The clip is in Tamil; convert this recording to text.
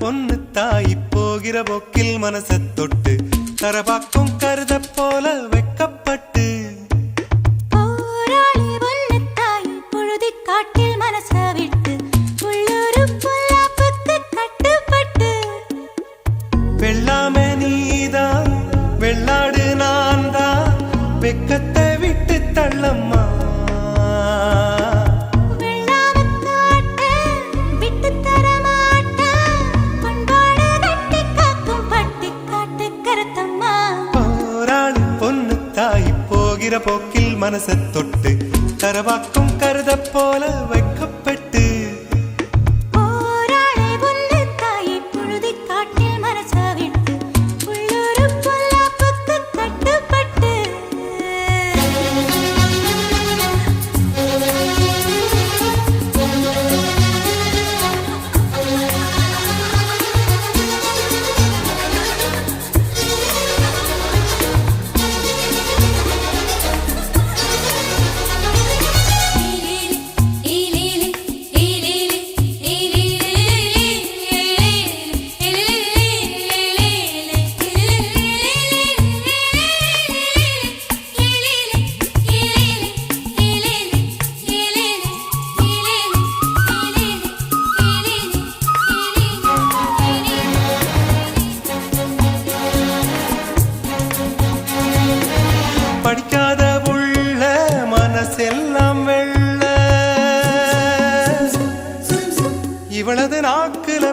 பொண்ணு தாய் போகிற போக்கில் மனச தொட்டு தரபாக்கும் கருத போல வைக்கப்பட்டு போராளி பொண்ணு தாய் பொழுதி காட்டில் மனச விட்டு உள்ளூரு பொல்லாப்புக்கு கட்டுப்பட்டு வெள்ளாமே நீதான் வெள்ளாடு நான் தான் வெக்கத்தை விட்டு தள்ளம்மா போக்கில் மனச தொட்டு தரவாக்கும் கருத போல வைக்கப்பட்டு படிக்காத உள்ள மனசெல்லாம் வெள்ள இவளது நாக்குல